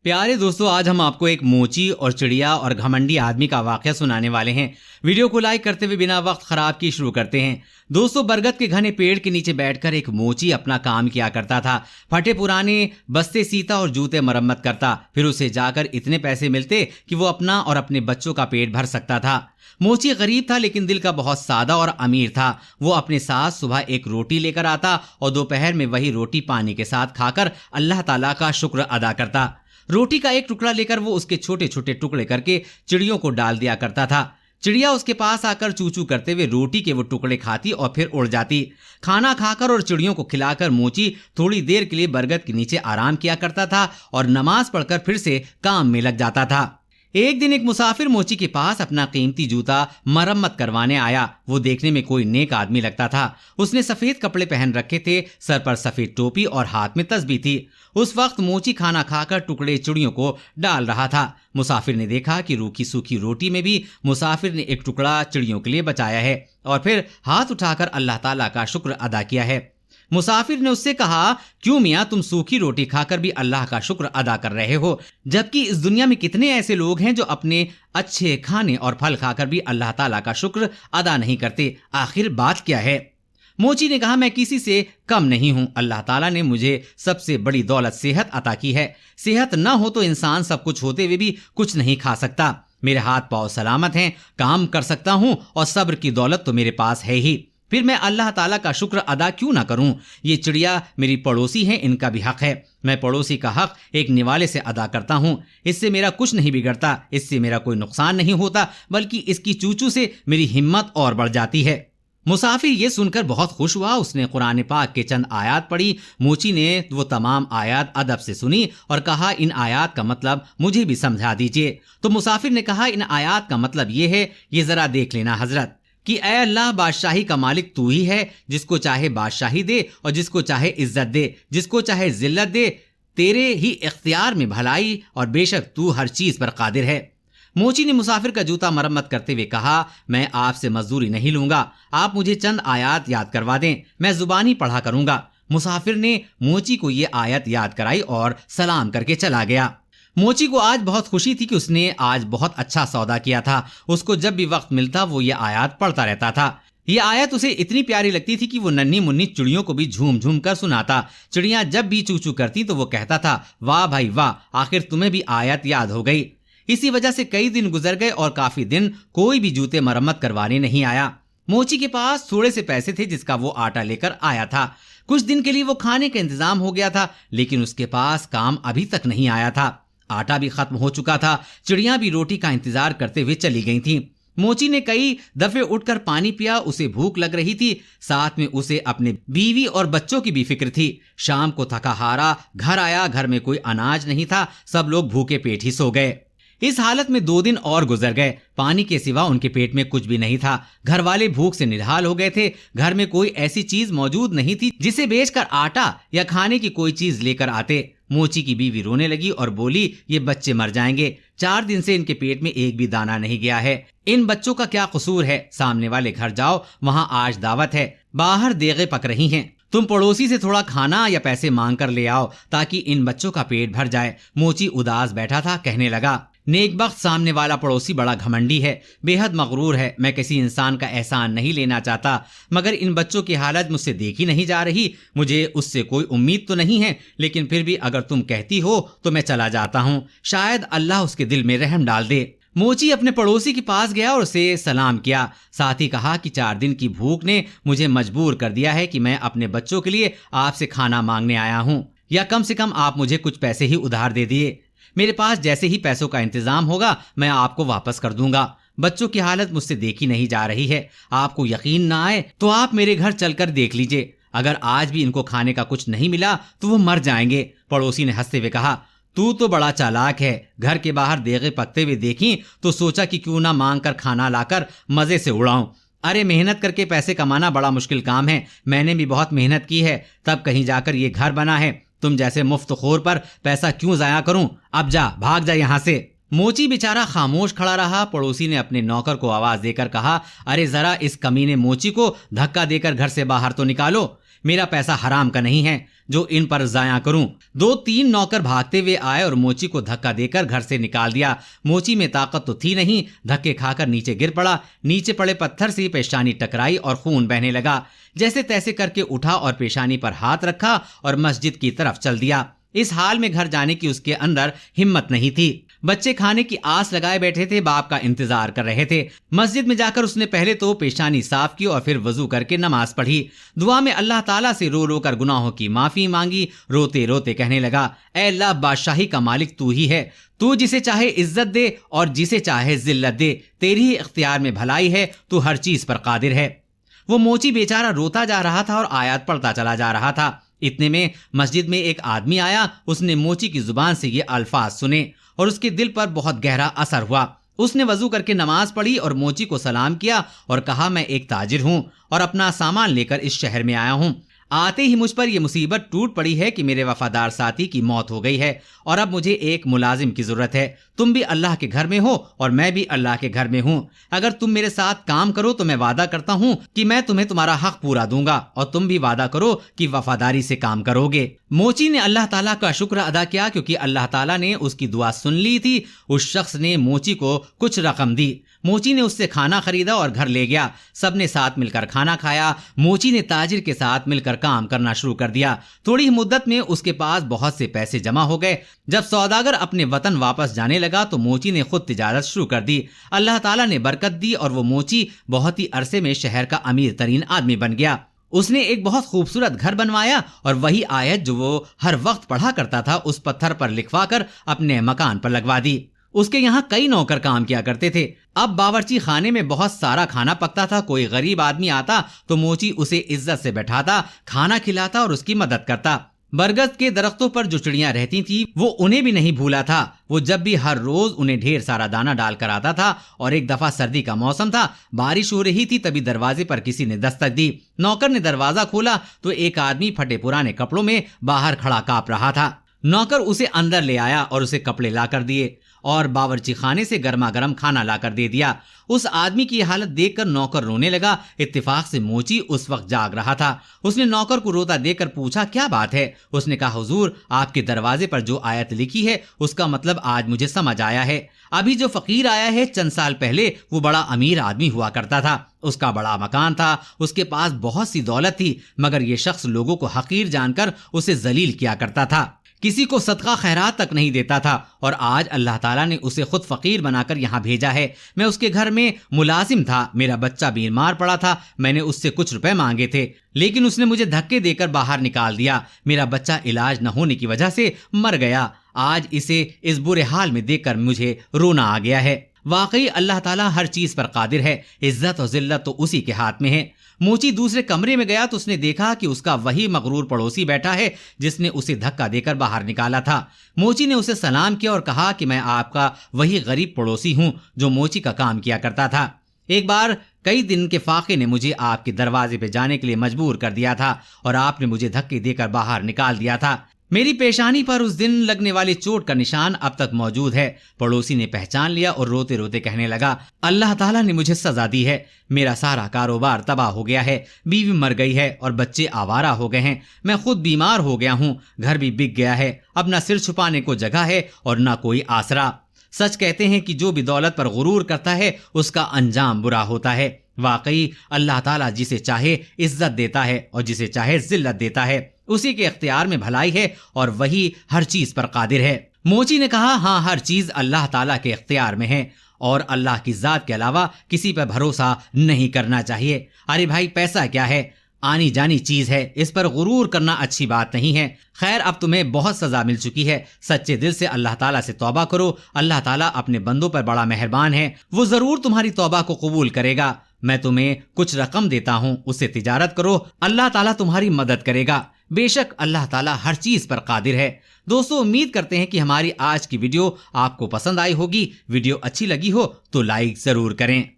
प्यारे दोस्तों, आज हम आपको एक मोची और चिड़िया और घमंडी आदमी का वाकया सुनाने वाले हैं। वीडियो को लाइक करते हुए बिना वक्त खराब किए शुरू करते हैं। दोस्तों, बरगद के घने पेड़ के नीचे बैठकर एक मोची अपना काम किया करता था। फटे पुराने बस्ते सीता और जूते मरम्मत करता। फिर उसे जाकर इतने पैसे मिलते कि वो अपना और अपने बच्चों का पेट भर सकता था। मोची गरीब था लेकिन दिल का बहुत सादा और अमीर था। वो अपने साथ सुबह एक रोटी लेकर आता और दोपहर में वही रोटी पानी के साथ खाकर अल्लाह ताला का शुक्र अदा करता। रोटी का एक टुकड़ा लेकर वो उसके छोटे छोटे टुकड़े करके चिड़ियों को डाल दिया करता था। चिड़िया उसके पास आकर चू चू करते हुए रोटी के वो टुकड़े खाती और फिर उड़ जाती। खाना खाकर और चिड़ियों को खिलाकर मोची थोड़ी देर के लिए बरगद के नीचे आराम किया करता था और नमाज पढ़कर फिर से काम में लग जाता था। एक दिन एक मुसाफिर मोची के पास अपना कीमती जूता मरम्मत करवाने आया। वो देखने में कोई नेक आदमी लगता था। उसने सफेद कपड़े पहन रखे थे, सर पर सफेद टोपी और हाथ में तस्बीह थी। उस वक्त मोची खाना खाकर टुकड़े चिड़ियों को डाल रहा था। मुसाफिर ने देखा कि रूखी सूखी रोटी में भी मुसाफिर ने एक टुकड़ा चिड़ियों के लिए बचाया है और फिर हाथ उठाकर अल्लाह ताला का शुक्र अदा किया है। मुसाफिर ने उससे कहा, क्यों मियाँ, तुम सूखी रोटी खाकर भी अल्लाह का शुक्र अदा कर रहे हो, जबकि इस दुनिया में कितने ऐसे लोग हैं जो अपने अच्छे खाने और फल खाकर भी अल्लाह ताला का शुक्र अदा नहीं करते। आखिर बात क्या है? मोची ने कहा, मैं किसी से कम नहीं हूँ। अल्लाह ताला ने मुझे सबसे बड़ी दौलत सेहत अता की है। सेहत न हो तो इंसान सब कुछ होते हुए भी कुछ नहीं खा सकता। मेरे हाथ पाँव सलामत हैं, काम कर सकता हूँ और सब्र की दौलत तो मेरे पास है ही। फिर मैं अल्लाह ताला का शुक्र अदा क्यों ना करूं? ये चिड़िया मेरी पड़ोसी हैं, इनका भी हक है। मैं पड़ोसी का हक एक निवाले से अदा करता हूं। इससे मेरा कुछ नहीं बिगड़ता, इससे मेरा कोई नुकसान नहीं होता, बल्कि इसकी चूचू से मेरी हिम्मत और बढ़ जाती है। मुसाफिर ये सुनकर बहुत खुश हुआ। उसने कुरान पाक के चंद आयात पढ़ी। मोची ने वो तमाम आयात अदब से सुनी और कहा, इन आयात का मतलब मुझे भी समझा दीजिए। तो मुसाफिर ने कहा, इन आयात का मतलब ये है, ये जरा देख लेना हजरत, कि ऐ अल्लाह, बादशाही का मालिक तू ही है। जिसको चाहे बादशाही दे और जिसको चाहे इज्जत दे, जिसको चाहे जिल्लत दे। तेरे ही इख्तियार में भलाई और बेशक तू हर चीज पर कादिर है। मोची ने मुसाफिर का जूता मरम्मत करते हुए कहा, मैं आपसे मजदूरी नहीं लूंगा, आप मुझे चंद आयात याद करवा दें, मैं जुबानी पढ़ा करूंगा। मुसाफिर ने मोची को ये आयत याद कराई और सलाम करके चला गया। मोची को आज बहुत खुशी थी कि उसने आज बहुत अच्छा सौदा किया था। उसको जब भी वक्त मिलता वो ये आयत पढ़ता रहता था। ये आयत उसे इतनी प्यारी लगती थी कि वो नन्ही मुन्नी चिड़ियों को भी झूम झूम कर सुनाता। चिड़ियां जब भी चू चू करती तो वो कहता था, वाह भाई वाह, आखिर तुम्हें भी आयत याद हो गई। इसी वजह से कई दिन गुजर गए और काफी दिन कोई भी जूते मरम्मत करवाने नहीं आया। मोची के पास थोड़े से पैसे थे जिसका वो आटा लेकर आया था। कुछ दिन के लिए वो खाने का इंतजाम हो गया था, लेकिन उसके पास काम अभी तक नहीं आया था। आटा भी खत्म हो चुका था। चिड़ियां भी रोटी का इंतजार करते हुए चली गई थीं। मोची ने कई दफे उठकर पानी पिया। उसे भूख लग रही थी, साथ में उसे अपने बीवी और बच्चों की भी फिक्र थी। शाम को थका हारा घर आया। घर में कोई अनाज नहीं था, सब लोग भूखे पेट ही सो गए। इस हालत में 2 दिन और गुजर गए। पानी के सिवा उनके पेट में कुछ भी नहीं था। घर वाले भूख से निढाल हो गए थे। घर में कोई ऐसी चीज मौजूद नहीं थी जिसे बेचकर आटा या खाने की कोई चीज लेकर आते। मोची की बीवी रोने लगी और बोली, ये बच्चे मर जाएंगे। 4 दिन से इनके पेट में एक भी दाना नहीं गया है। इन बच्चों का क्या कसूर है? सामने वाले घर जाओ, वहां आज दावत है, बाहर देगे पक रही हैं। तुम पड़ोसी से थोड़ा खाना या पैसे मांग कर ले आओ ताकि इन बच्चों का पेट भर जाए। मोची उदास बैठा था, कहने लगा, नेकबख्त सामने वाला पड़ोसी बड़ा घमंडी है, बेहद मगरूर है। मैं किसी इंसान का एहसान नहीं लेना चाहता, मगर इन बच्चों की हालत मुझसे देखी नहीं जा रही। मुझे उससे कोई उम्मीद तो नहीं है, लेकिन फिर भी अगर तुम कहती हो तो मैं चला जाता हूँ। शायद अल्लाह उसके दिल में रहम डाल दे। मोची अपने पड़ोसी के पास गया और उसे सलाम किया। साथ ही कहा कि 4 दिन की भूख ने मुझे मजबूर कर दिया है कि मैं अपने बच्चों के लिए आपसे खाना मांगने आया हूँ, या कम से कम आप मुझे कुछ पैसे ही उधार दे दिए। मेरे पास जैसे ही पैसों का इंतजाम होगा मैं आपको वापस कर दूंगा। बच्चों की हालत मुझसे देखी नहीं जा रही है। आपको यकीन ना आए तो आप मेरे घर चलकर देख लीजिए। अगर आज भी इनको खाने का कुछ नहीं मिला तो वो मर जाएंगे। पड़ोसी ने हंसते हुए कहा, तू तो बड़ा चालाक है। घर के बाहर देगे पकते हुए देखी तो सोचा कि क्यों ना मांग कर खाना लाकर मजे से उड़ाऊं। अरे, मेहनत करके पैसे कमाना बड़ा मुश्किल काम है। मैंने भी बहुत मेहनत की है, तब कहीं जाकर ये घर बना है। तुम जैसे मुफ्तखोर पर पैसा क्यों जाया करूं? अब जा, भाग जा यहाँ से। मोची बेचारा खामोश खड़ा रहा। पड़ोसी ने अपने नौकर को आवाज देकर कहा, अरे जरा इस कमीने मोची को धक्का देकर घर से बाहर तो निकालो। मेरा पैसा हराम का नहीं है जो इन पर जाया करूं। 2-3 नौकर भागते हुए आए और मोची को धक्का देकर घर से निकाल दिया। मोची में ताकत तो थी नहीं, धक्के खाकर नीचे गिर पड़ा। नीचे पड़े पत्थर से पेशानी टकराई और खून बहने लगा। जैसे तैसे करके उठा और पेशानी पर हाथ रखा और मस्जिद की तरफ चल दिया। इस हाल में घर जाने की उसके अंदर हिम्मत नहीं थी। बच्चे खाने की आस लगाए बैठे थे, बाप का इंतजार कर रहे थे। मस्जिद में जाकर उसने पहले तो पेशानी साफ की और फिर वजू करके नमाज पढ़ी। दुआ में अल्लाह ताला से रो रो कर गुनाहों की माफी मांगी। रोते रोते कहने लगा, ऐ अल्लाह, बादशाही का मालिक तू ही है। तू जिसे चाहे इज्जत दे और जिसे चाहे जिल्लत दे। तेरी ही इख्तियार में भलाई है, तू हर चीज पर कादिर है। वो मोची बेचारा रोता जा रहा था और आयत पढ़ता चला जा रहा था। इतने में मस्जिद में एक आदमी आया। उसने मोची की जुबान से ये अल्फाज सुने और उसके दिल पर बहुत गहरा असर हुआ। उसने वजू करके नमाज पढ़ी और मोची को सलाम किया और कहा, मैं एक ताजिर हूँ और अपना सामान लेकर इस शहर में आया हूँ। आते ही मुझ पर यह मुसीबत टूट पड़ी है कि मेरे वफादार साथी की मौत हो गई है और अब मुझे एक मुलाजिम की जरूरत है। तुम भी अल्लाह के घर में हो और मैं भी अल्लाह के घर में हूँ। अगर तुम मेरे साथ काम करो तो मैं वादा करता हूँ कि मैं तुम्हें तुम्हारा हक पूरा दूंगा और तुम भी वादा करो कि वफादारी से काम करोगे। मोची ने अल्लाह ताला का शुक्र अदा किया क्योंकि अल्लाह ताला ने उसकी दुआ सुन ली थी। उस शख्स ने मोची को कुछ रकम दी। मोची ने उससे खाना खरीदा और घर ले गया। सबने साथ मिलकर खाना खाया। मोची ने ताजिर के साथ मिलकर काम करना शुरू कर दिया। थोड़ी ही मुद्दत में उसके पास बहुत से पैसे जमा हो गए। जब सौदागर अपने वतन वापस जाने लगा तो मोची ने खुद तिजारत शुरू कर दी। अल्लाह ताला ने बरकत दी और वो मोची बहुत ही अरसे में शहर का अमीर तरीन आदमी बन गया। उसने एक बहुत खूबसूरत घर बनवाया और वही आयत जो वो हर वक्त पढ़ा करता था उस पत्थर पर लिखवा कर अपने मकान पर लगवा दी। उसके यहाँ कई नौकर काम किया करते थे। अब बावर्ची खाने में बहुत सारा खाना पकता था। कोई गरीब आदमी आता तो मोची उसे इज्जत से बैठाता, खाना खिलाता और उसकी मदद करता। बरगद के दरख्तों पर जो चिड़ियां रहती थी वो उन्हें भी नहीं भूला था। वो जब भी हर रोज उन्हें ढेर सारा दाना डाल कर आता था। और एक दफा सर्दी का मौसम था, बारिश हो रही थी, तभी दरवाजे पर किसी ने दस्तक दी। नौकर ने दरवाजा खोला तो एक आदमी फटे पुराने कपड़ों में बाहर खड़ा कांप रहा था। नौकर उसे अंदर ले आया और उसे कपड़े लाकर दिए और बावर्ची खाने से गर्मा गर्म खाना लाकर दे दिया। उस आदमी की हालत देखकर नौकर रोने लगा। इत्तेफाक से मोची उस वक्त जाग रहा था। उसने नौकर को रोता देखकर पूछा, क्या बात है? उसने कहा, हुजूर, आपके दरवाजे पर जो आयत लिखी है उसका मतलब आज मुझे समझ आया है। अभी जो फकीर आया है चंद साल पहले वो बड़ा अमीर आदमी हुआ करता था। उसका बड़ा मकान था, उसके पास बहुत सी दौलत थी, मगर ये शख्स लोगों को हकीर जानकर उसे जलील किया करता था, किसी को सदका खैरात तक नहीं देता था। और आज अल्लाह ताला ने उसे खुद फकीर बनाकर यहाँ भेजा है। मैं उसके घर में मुलाजिम था। मेरा बच्चा बीमार पड़ा था। मैंने उससे कुछ रुपए मांगे थे, लेकिन उसने मुझे धक्के देकर बाहर निकाल दिया। मेरा बच्चा इलाज न होने की वजह से मर गया। आज इसे इस बुरे हाल में देखकर मुझे रोना आ गया है। वाकई अल्लाह ताला हर चीज पर कादिर है। इज्जत और जिल्लत तो उसी के हाथ में है। मोची दूसरे कमरे में गया तो उसने देखा कि उसका वही मगरूर पड़ोसी बैठा है जिसने उसे धक्का देकर बाहर निकाला था। मोची ने उसे सलाम किया और कहा कि मैं आपका वही गरीब पड़ोसी हूँ जो मोची का काम किया करता था। एक बार कई दिन के फाके ने मुझे आपके दरवाजे पे जाने के लिए मजबूर कर दिया था और आपने मुझे धक्के देकर बाहर निकाल दिया था। मेरी पेशानी पर उस दिन लगने वाली चोट का निशान अब तक मौजूद है। पड़ोसी ने पहचान लिया और रोते रोते कहने लगा, अल्लाह ताला ने मुझे सजा दी है। मेरा सारा कारोबार तबाह हो गया है, बीवी मर गई है और बच्चे आवारा हो गए हैं। मैं खुद बीमार हो गया हूँ, घर भी बिक गया है। अब न सिर छुपाने को जगह है और न कोई आसरा। सच कहते हैं कि जो भी दौलत पर गुरूर करता है उसका अंजाम बुरा होता है। वाकई अल्लाह ताला जिसे चाहे इज्जत देता है और जिसे चाहे जिल्लत देता है। उसी के इख्तियार में भलाई है और वही हर चीज पर कादिर है। मोची ने कहा, हाँ, हर चीज अल्लाह ताला के इख्तियार में है और अल्लाह की जात के अलावा किसी पर भरोसा नहीं करना चाहिए। अरे भाई, पैसा क्या है? आनी जानी चीज है, इस पर गुरूर करना अच्छी बात नहीं है। खैर, अब तुम्हें बहुत सजा मिल चुकी है। सच्चे दिल से अल्लाह ताला से तौबा करो। अल्लाह ताला अपने बंदों पर बड़ा मेहरबान है, वो जरूर तुम्हारी तौबा को कबूल करेगा। मैं तुम्हें कुछ रकम देता हूँ, उससे तिजारत करो, अल्लाह ताला तुम्हारी मदद करेगा। बेशक अल्लाह ताला हर चीज पर कादिर है। दोस्तों, उम्मीद करते हैं कि हमारी आज की वीडियो आपको पसंद आई होगी। वीडियो अच्छी लगी हो तो लाइक जरूर करें।